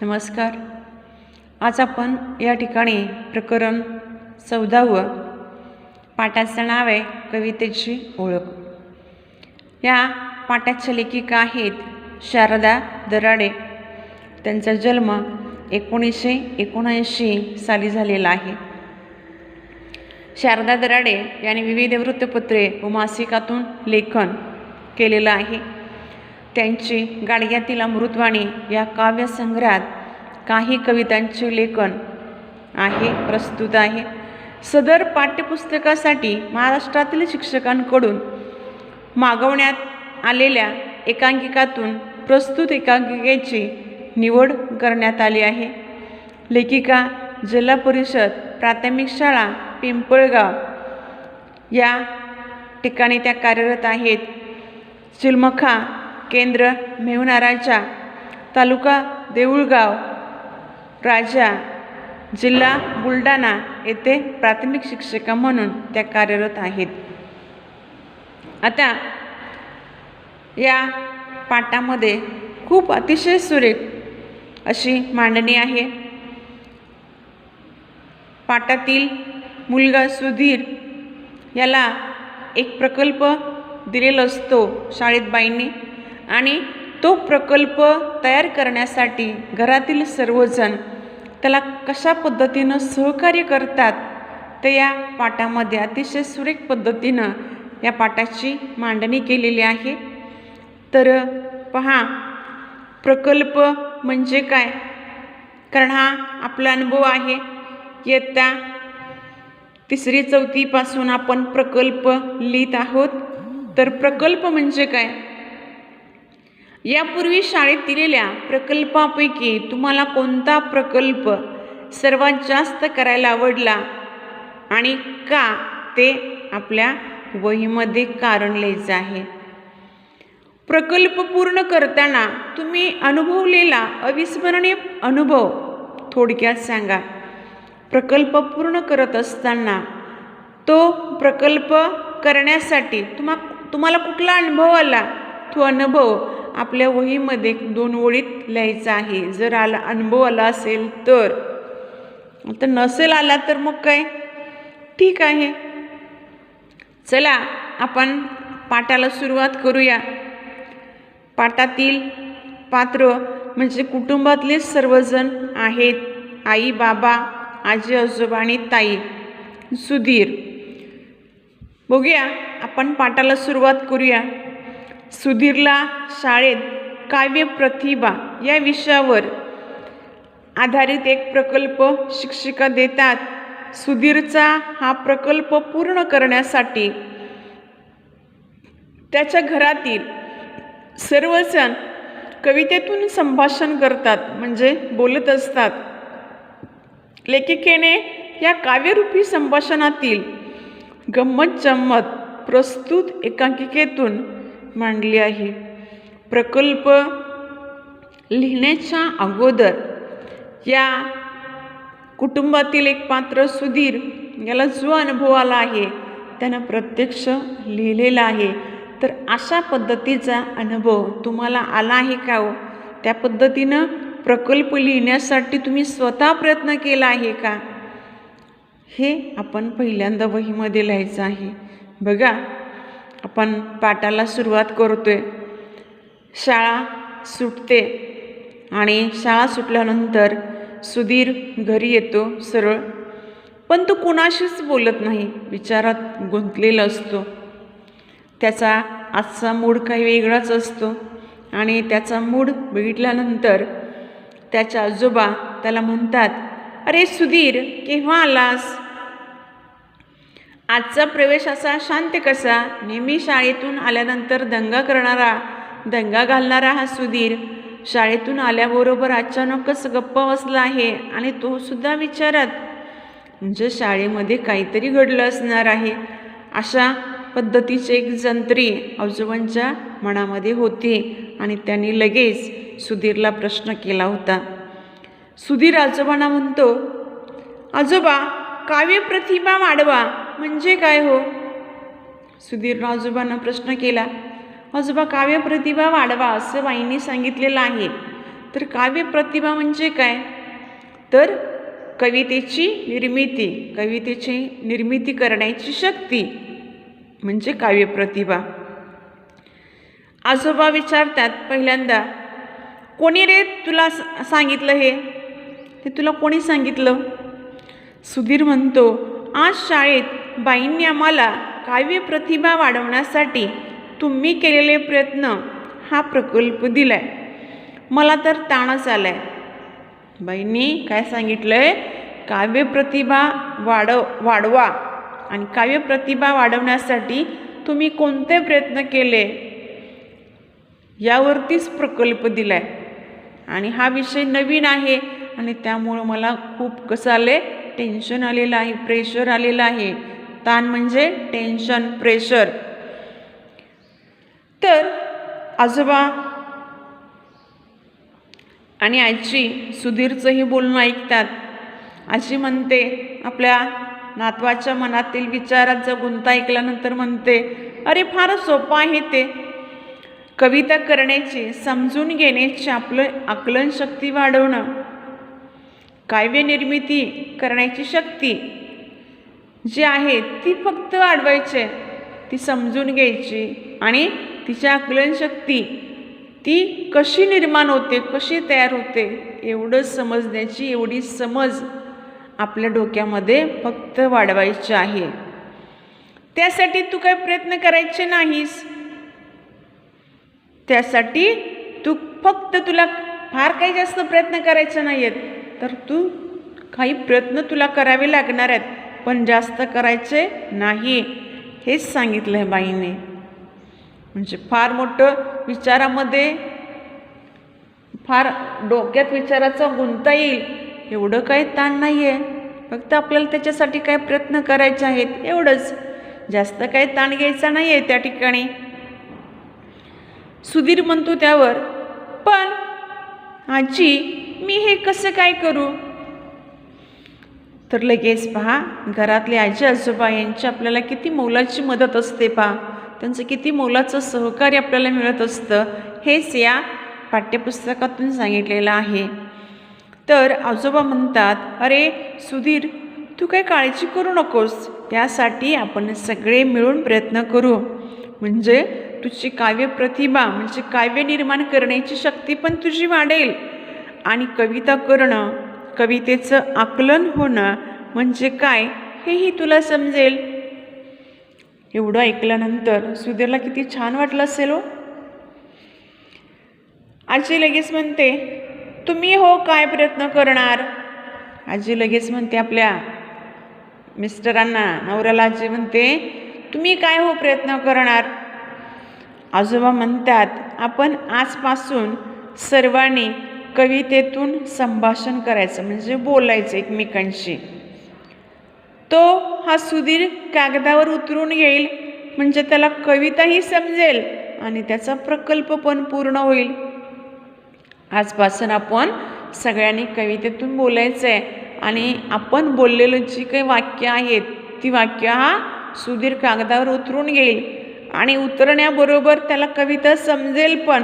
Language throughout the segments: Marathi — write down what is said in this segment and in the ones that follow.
नमस्कार. आज आपण या ठिकाणी प्रकरण 14 पाठाचं नाव आहे कवितेची ओळख. या पाठाच्या लेखिका आहेत शारदा दराडे. त्यांचा जन्म 1979 साली झालेला आहे. शारदा दराडे यांनी विविध वृत्तपत्रे व मासिकातून लेखन केलेलं आहे. त्यांची गाडग्यातील अमृतवाणी या काव्यसंग्रहात काही कवितांचे लेखन प्रस्तुत आहे. सदर पाठ्यपुस्तकासाठी महाराष्ट्रातील शिक्षकांकडून मागवण्यात आलेल्या एकांकिकातून प्रस्तुत एकांकिकेची निवड करण्यात आली आहे. लेखिका जिल्हा परिषद प्राथमिक शाळा पिंपळगाव या ठिकाणी त्या कार्यरत आहेत. चिलमखा केंद्र मेहुणा तालुका देऊळगाव राजा जिल्हा बुलढाणा येथे प्राथमिक शिक्षिका म्हणून त्या कार्यरत आहेत. आता या पाठामध्ये खूप अतिशय सुरेख अशी मांडणी आहे. पाठातील मुलगा सुधीर याला एक प्रकल्प दिलेला असतो शाळेत बाईंनी, आणि तो प्रकल्प तयार करण्यासाठी घरातील सर्वजण त्याला कशा पद्धतीनं सहकार्य करतात ते या पाठामध्ये अतिशय सुरेख पद्धतीनं या पाठाची मांडणी केलेली आहे. तर पहा, प्रकल्प म्हणजे काय, कारण हा आपला अनुभव आहे. इयत्ता 3री-4थी पासून आपण प्रकल्प लिहित आहोत. तर प्रकल्प म्हणजे काय, यापूर्वी शाळेत दिलेल्या प्रकल्पापैकी तुम्हाला कोणता प्रकल्प सर्वात जास्त करायला आवडला आणि का, ते आपल्या वहीमध्ये कारण लिहायचं आहे. प्रकल्प पूर्ण करताना तुम्ही अनुभवलेला अविस्मरणीय अनुभव थोडक्यात सांगा. प्रकल्प पूर्ण करत असताना तो प्रकल्प करण्यासाठी तुम्हाला कुठला अनुभव आला, तो अनुभव आपल्या वहीमध्ये 2 ओळीत लिहायचा आहे. जर अनुभव आला असेल तर नसेल आला तर मग काय, ठीक आहे. चला आपण पाठाला सुरुवात करूया. पाठातील पात्र म्हणजे कुटुंबातले सर्वजण आहेत. आई, बाबा, आजी, आजोबा आणि ताई. सुधीर. बघूया, आपण पाठाला सुरुवात करूया. सुधीरला शाळेत काव्य प्रतिभा या विषयावर आधारित एक प्रकल्प शिक्षिका देतात. सुधीरचा हा प्रकल्प पूर्ण करण्यासाठी त्याच्या घरातील सर्वजण कवितेतून संभाषण करतात, म्हणजे बोलत असतात. लेखिकेने या काव्यरूपी संभाषणातील गंमत जम्मत प्रस्तुत एकांकिकेतून मांडली आहे. प्रकल्प लिहिण्याच्या अगोदर या कुटुंबातील एक पात्र सुधीर याला जो अनुभव आला आहे त्यानं प्रत्यक्ष लिहिलेला आहे. तर अशा पद्धतीचा अनुभव तुम्हाला आला आहे का हो? त्या पद्धतीनं प्रकल्प लिहिण्यासाठी तुम्ही स्वतः प्रयत्न केला आहे का, हे आपण पहिल्यांदा वहीमध्ये लिहायचं आहे. बघा, आपण पाठाला सुरुवात करतोय. शाळा सुटते आणि शाळा सुटल्यानंतर सुधीर घरी येतो सरळ, पण तो कुणाशीच बोलत नाही, विचारात गुंतलेला असतो. त्याचा आजचा मूड काही वेगळाच असतो आणि त्याचा मूड बघितल्यानंतर त्याच्या आजोबा त्याला म्हणतात, अरे सुधीर, केव्हा आलास? आजचा प्रवेश असा शांत कसा? नेहमी शाळेतून आल्यानंतर दंगा घालणारा हा सुधीर शाळेतून आल्याबरोबर अचानकच गप्प बसला आहे, आणि तो सुद्धा विचारात, म्हणजे शाळेमध्ये काहीतरी घडलं असणार आहे. अशा पद्धतीची एक जंत्री आजोबांच्या मनामध्ये होती आणि त्यांनी लगेच सुधीरला प्रश्न केला होता. सुधीर आजोबांना म्हणतो, आजोबा, काव्य प्रतिभा वाढवा म्हणजे काय हो? सुधीरनं आजोबांना प्रश्न केला. आजोबा, काव्य प्रतिभा वाढवा असं बाईंनी सांगितलेलं आहे. तर काव्य प्रतिभा म्हणजे काय? तर कवितेची निर्मिती करण्याची शक्ती म्हणजे काव्य प्रतिभा. आजोबा विचारतात पहिल्यांदा, कोणी रे तुला सांगितलं हे तुला कोणी सांगितलं? सुधीर म्हणतो, आज शाळेत बाईंनी आम्हाला काव्य प्रतिभा वाढवण्यासाठी तुम्ही केलेले प्रयत्न हा प्रकल्प दिलाय. मला तर ताणच आलाय. बाईंनी काय सांगितलंय? काव्य प्रतिभा वाढवा आणि काव्य प्रतिभा वाढवण्यासाठी तुम्ही कोणते प्रयत्न केले यावरतीच प्रकल्प दिलाय. आणि हा विषय नवीन आहे आणि त्यामुळं मला खूप कसं आले, टेन्शन आलेलं आहे, प्रेशर आलेलं आहे. ताण म्हणजे टेन्शन, प्रेशर. तर आजोबा आणि आजी सुधीरचंही बोलणं ऐकतात. आजी म्हणते, आपल्या नातवाच्या मनातील विचाराचा गुंता ऐकल्यानंतर म्हणते, अरे फार सोपं आहे ते. कविता करण्याची, समजून घेण्याची आपलं आकलन शक्ती वाढवणं, काव्य निर्मिती करण्याची शक्ती जी आहे ती फक्त वाढवायची, ती समजून घ्यायची आणि तिची आकलन शक्ती ती कशी निर्माण होते, कशी तयार होते एवढं समजण्याची, एवढी समज आपल्या डोक्यामध्ये फक्त वाढवायची आहे. त्यासाठी तू काही प्रयत्न करायचे नाहीस. त्यासाठी तुला फार काही जास्त प्रयत्न करायचे नाही आहेत, तर काही प्रयत्न तुला करावे लागणार आहेत, पण जास्त करायचे नाही, हेच सांगितलं आहे बाईने. म्हणजे फार मोठं विचारामध्ये, फार डोक्यात विचाराचा गुंता येईल एवढं काही ताण नाही आहे. फक्त आपल्याला त्याच्यासाठी काय प्रयत्न करायचे आहेत एवढंच, जास्त काही ताण घ्यायचा नाही आहे त्या ठिकाणी. सुधीर म्हणतो त्यावर, पण आजी मी हे कसं काय करू? तर लगेच पहा, घरातले आजी आजोबा यांची आपल्याला किती मोलाची मदत असते पहा, त्यांचं किती मोलाचं सहकार्य आपल्याला मिळत असतं, हेच या पाठ्यपुस्तकातून सांगितलेलं आहे. तर आजोबा म्हणतात, अरे सुधीर तू काही काळजी करू नकोस, त्यासाठी आपण सगळे मिळून प्रयत्न करू, म्हणजे तुझी काव्य प्रतिभा म्हणजे काव्य निर्माण करण्याची शक्ती पण तुझी वाढेल आणि कविता करणं, कवितेचं आकलन होणं म्हणजे काय हेही तुला समजेल. एवढं ऐकल्यानंतर सुधीरला किती छान वाटलं असेल हो. आजी लगेच म्हणते, तुम्ही हो काय प्रयत्न करणार? आजी लगेच म्हणते आपल्या मिस्टरांना, नवऱ्याला आजी म्हणते, तुम्ही काय हो प्रयत्न करणार? आजोबा म्हणतात, आपण आजपासून सर्वांनी कवितेतून संभाषण करायचं म्हणजे बोलायचं एकमेकांशी. तो हा सुधीर कागदावर उतरून येईल म्हणजे त्याला कविताही समजेल आणि त्याचा प्रकल्प पण पूर्ण होईल. आजपासून आपण सगळ्यांनी कवितेतून बोलायचं आहे आणि आपण बोललेलं जी काही वाक्य आहेत ती वाक्य हा सुधीर कागदावर उतरून घेईल आणि उतरण्याबरोबर त्याला कविता समजेल पण,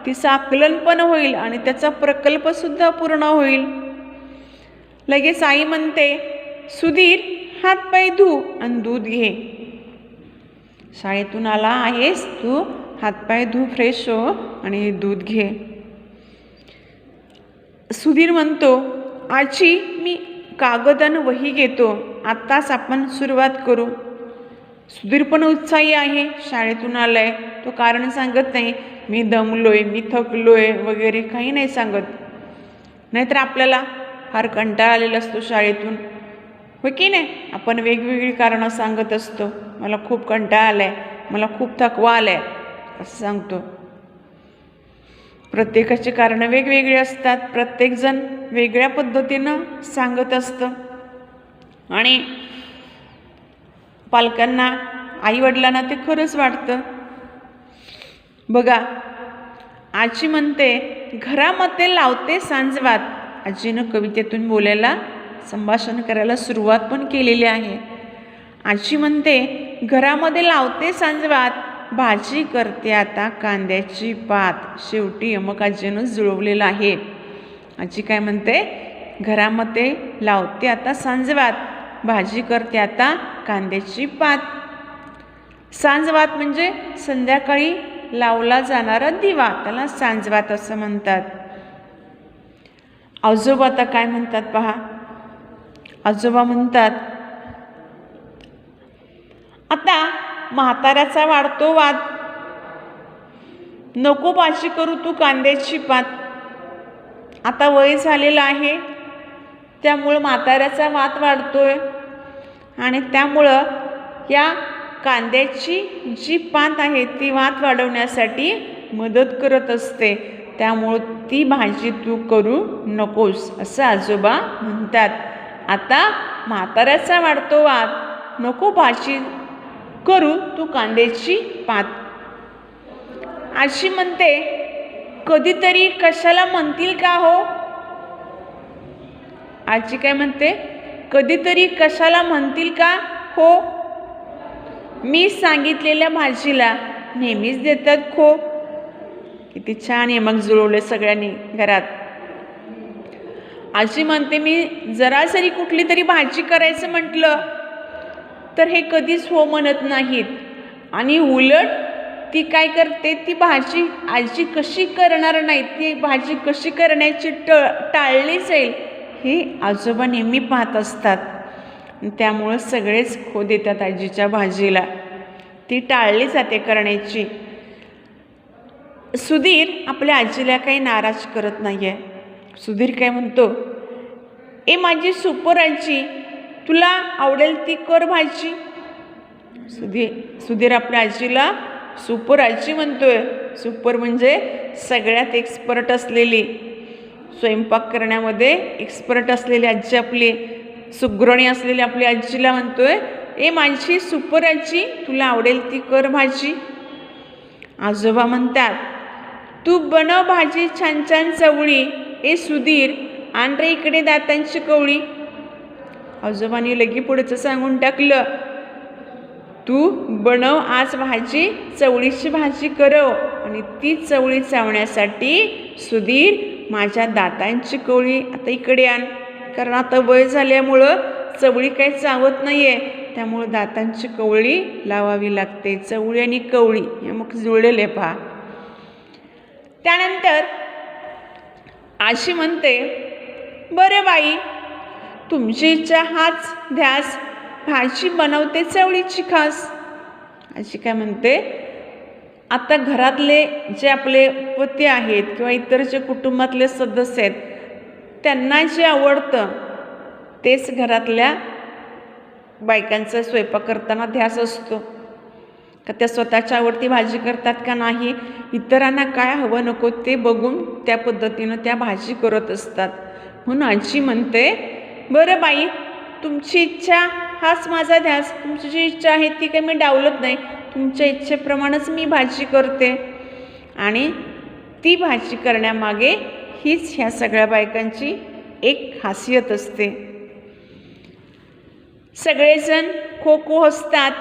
तिचं आकलन पण होईल आणि त्याचा प्रकल्पसुद्धा पूर्ण होईल. लगेच आई म्हणते, सुधीर हातपाय धु आणि दूध घे. शाळेतून आला आहेस तू, हातपाय धु, फ्रेश हो आणि दूध घे. सुधीर म्हणतो, आजी मी कागद आणि वही घेतो, आत्ताच आपण सुरुवात करू. सुधीर पण उत्साही आहे, शाळेतून आलाय, तो कारण सांगत नाही मी दमलोय, मी थकलोय वगैरे काही नाही सांगत. नाहीतर आपल्याला फार कंटाळा आलेला असतो शाळेतून, हो की नाही? आपण वेगवेगळी कारणं सांगत असतो, मला खूप कंटाळा आलाय, मला खूप थकवा आलाय असं सांगतो. प्रत्येकाची कारणं वेगवेगळी असतात, प्रत्येकजण वेगळ्या पद्धतीनं सांगत असतं. आणि पालकांना, आईवडिलांना ते खरंच वाटतं. बघा, आजी म्हणते, घरामध्ये लावते सांजवात. आजीनं कवितेतून बोलायला, संभाषण करायला सुरुवात पण केलेली आहे. आजी म्हणते, घरामध्ये लावते सांजवात, भाजी करते आता कांद्याची पात. शेवटी यमक आजीनं जुळवलेलं आहे. आजी काय म्हणते, घरामध्ये लावते आता सांजवात, भाजी करते आता कांद्याची पात. सांजवात म्हणजे संध्याकाळी लावला जाणारा दिवा, त्याला सांजवात असं म्हणतात. आजोबा आता काय म्हणतात पहा. आजोबा म्हणतात, आता म्हाताऱ्याचा वाढतो वाद, नको भाजी करू तू कांद्याची पात. आता वय झालेलं आहे, त्यामुळं म्हाताऱ्याचा वाद वाढतोय आणि त्यामुळं या कांद्याची जी पात आहे ती वात वाढवण्यासाठी मदत करत असते, त्यामुळं ती भाजी तू करू नकोस असं आजोबा म्हणतात. आता म्हाताऱ्याचा वाढतो वाद, नको भाजी करू तू कांद्याची पात. आजी म्हणते, कधीतरी कशाला म्हणतील का हो. आजी काय म्हणते, कधीतरी कशाला म्हणतील का हो. मी सांगितलेल्या भाजीला नेहमीच देतात खो. किती छान आहे मग जुळवले सगळ्यांनी घरात. आजी म्हणते, मी जरा जरी कुठली तरी भाजी करायचं म्हटलं तर हे कधीच हो म्हणत नाहीत आणि उलट ती काय करते, ती भाजी आजी कशी करणार नाही, ती भाजी कशी करण्याची टाळली जाईल हे आजोबा नेहमी पाहत असतात. त्यामुळं सगळेच खो देतात आजीच्या भाजीला, ती टाळली जाते करण्याची. सुधीर आपल्या आजीला काही नाराज करत नाही आहे. सुधीर काय म्हणतो, ए माझी सुपर आजी, तुला आवडेल ती कर भाजी. सुधीर आपल्या आजीला सुपर आजी म्हणतोय. सुपर म्हणजे सगळ्यात एक्सपर्ट असलेली, स्वयंपाक करण्यामध्ये एक्सपर्ट असलेली आजी, आपली सुगृहिणी असलेली आपली आजीला म्हणतोय, ए माझी सुपर आजी, तुला आवडेल ती कर भाजी. आजोबा म्हणतात, तू बनव भाजी छान छान चवळी. ए सुधीर, आण रे इकडे दातांची कवळी. आजोबांनी लगी पुढचं सांगून टाकलं, तू बनव आज भाजी, चवळीची भाजी करव आणि ती चवळी चावण्यासाठी सुधीर माझ्या दातांची कवळी आता इकडे आण. कारण आता वय झाल्यामुळं चवळी काही चावत नाहीये, त्यामुळं दातांची कवळी लावावी लागते. चवळी आणि कवळी हे मग जुळलेले पहा. त्यानंतर आजी म्हणते, बरं बाई, तुमची इच्छा हाच ध्यास, भाजी बनवते चवळीची खास. आजी काय म्हणते, आता घरातले जे आपले पती आहेत किंवा इतर जे कुटुंबातले सदस्य आहेत त्यांना जे आवडतं तेच घरातल्या बायकांचा स्वयंपाक करताना ध्यास असतो. का त्या स्वतःच्या आवडती भाजी करतात का नाही, इतरांना काय हवं नको ते बघून त्या पद्धतीनं त्या भाजी करत असतात. म्हणून आजी म्हणते, बरं बाई, तुमची इच्छा हाच माझा ध्यास, तुमची जी इच्छा आहे ती काही मी डावलत नाही, तुमच्या इच्छेप्रमाणेच मी भाजी करते. आणि ती भाजी करण्यामागे हीच ह्या सगळ्या बायकांची एक खासियत असते. सगळेजण खो खो हसतात.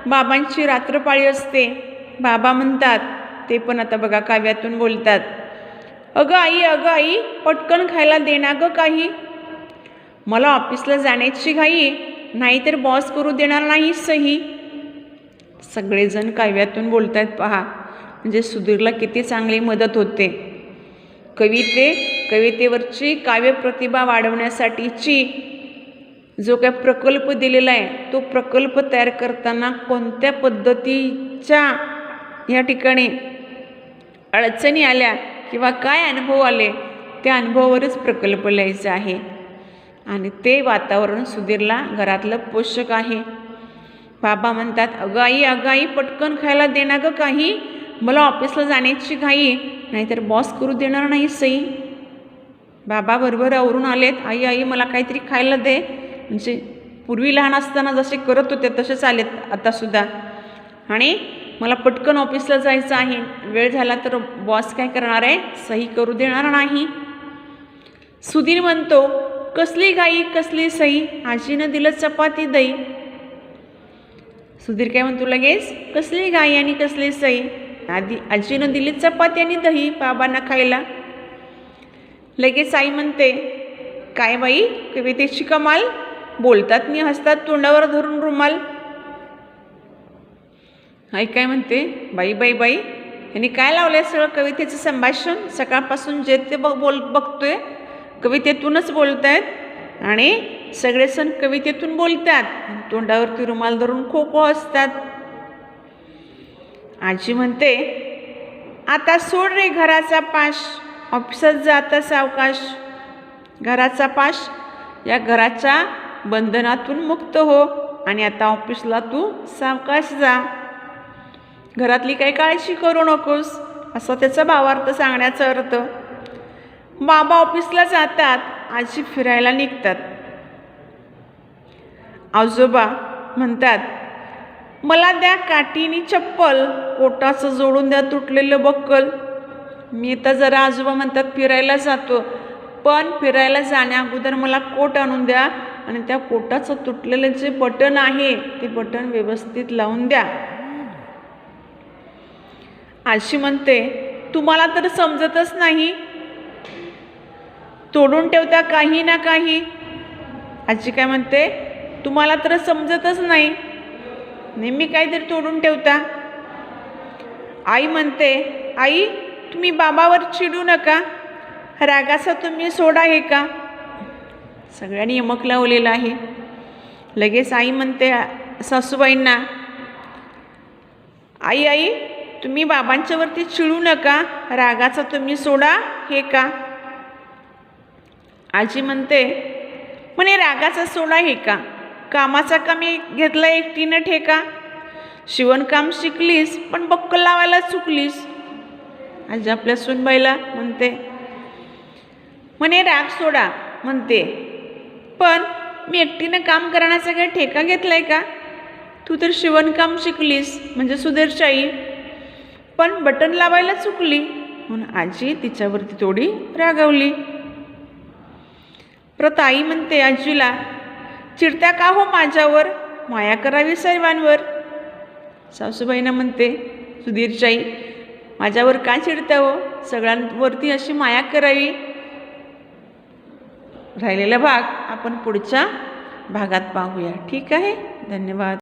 बाबांची रात्रपाळी असते. बाबा म्हणतात, ते पण आता बघा काव्यातून बोलतात, अगं आई, पटकन खायला दे ना गं काही, मला ऑफिसला जाण्याची घाई, नाहीतर बॉस करू देणार नाही सही. सगळेजण काव्यातून बोलतात पहा. म्हणजे सुधीरला किती चांगली मदत होते. कवितेवरची काव्य प्रतिभा वाढवण्यासाठीची जो काय प्रकल्प दिलेला आहे तो प्रकल्प तयार करताना कोणत्या पद्धतीच्या या ठिकाणी अडचणी आल्या किंवा काय अनुभव आले त्या अनुभवावरच प्रकल्प लिहायचा आहे. आणि ते वातावरण सुधीरला घरातलं पोषक आहे. बाबा म्हणतात, अगं आई, पटकन खायला दे ना गं काही, मला ऑफिसला जाण्याची घाई, नाहीतर बॉस करू देणार नाही सही. बाबा बरोबर आवरून आलेत, आई मला काहीतरी खायला दे. म्हणजे पूर्वी लहान असताना जसे करत होते तसेच आलेत आतासुद्धा. आणि मला पटकन ऑफिसला जायचं आहे, वेळ झाला तर बॉस काय करणार आहे, सही करू देणार नाही. सुधीर म्हणतो, कसली घाई कसली सही, आजीनं दिलं चपाती दही. सुधीर काय म्हणतो लगेच, कसली घाई आणि कसली सही, आजीनं दिली चपाती आणि दही बाबांना खायला. लगेच आई म्हणते, काय बाई कवितेची कमाल, बोलतात नि हसतात तोंडावर धरून रुमाल. आई काय म्हणते, बाई बाई बाई यांनी काय लावलंय सगळं कवितेचं संभाषण, सकाळपासून जे ते बघतोय कवितेतूनच बोलतायत आणि सगळे सण कवितेतून बोलतात, तोंडावरती रुमाल धरून खो खो असतात. आजी म्हणते, आता सोड रे घराचा पाश, ऑफिसात जाता सावकाश. घराचा पाश, या घराच्या बंधनातून मुक्त हो आणि आता ऑफिसला तू सावकाश जा. घरातली काही काळजी करू नकोस, असा त्याचा भावार्थ सांगण्याचा अर्थ. बाबा ऑफिसला जातात, आजी फिरायला निघतात. आजोबा म्हणतात, मला द्या काठीनी चप्पल, कोटाचं जोडून द्या तुटलेलं बक्कल. मी तर जरा आजोबा म्हणतात फिरायला जातो, पण फिरायला जाण्या अगोदर मला कोट आणून द्या आणि त्या कोटाचं तुटलेलं जे बटन आहे ते बटन व्यवस्थित लावून द्या. आजी म्हणते, तुम्हाला तर समजतच नाही, तोडून ठेवता काही ना काही. आजी काय म्हणते, तुम्हाला तर समजतच नाही, नेहमी काहीतरी तोडून ठेवता. आई म्हणते, आई तुम्ही बाबावर चिडू नका, रागाचा तुम्ही सोडा हे का. सगळ्यांनी यमक लावलेलं आहे. लगेच आई म्हणते सासूबाईंना, आई आई तुम्ही बाबांच्यावरती चिडू नका, रागाचा तुम्ही सोडा हे का. आजी म्हणते, म्हणे रागाचा सोडा हे का, कामाचा कमी घेतला एकटीनं ठेका. शिवणकाम शिकलीस पण बक्कल लावायला चुकलीस. आजी आपल्या सूनबाईला म्हणते, म्हणे राग सोडा म्हणते, पण मी एकटीनं काम करण्याचा काही ठेका घेतलाय का. तू तर शिवणकाम शिकलीस म्हणजे सुधीरच्याई, पण बटन लावायला चुकली म्हणून आजी तिच्यावरती थोडी रागावली. परत आई म्हणते आजीला, चिडत्या का हो माझ्यावर, माया करावी सर्वांवर. सासूबाईंना म्हणते सुधीरच्याई, माझ्यावर का चिडत्या हो, सगळ्यांवरती अशी माया करावी. राहिलेला भाग आपण पुढच्या भागात पाहूया. ठीक आहे, धन्यवाद.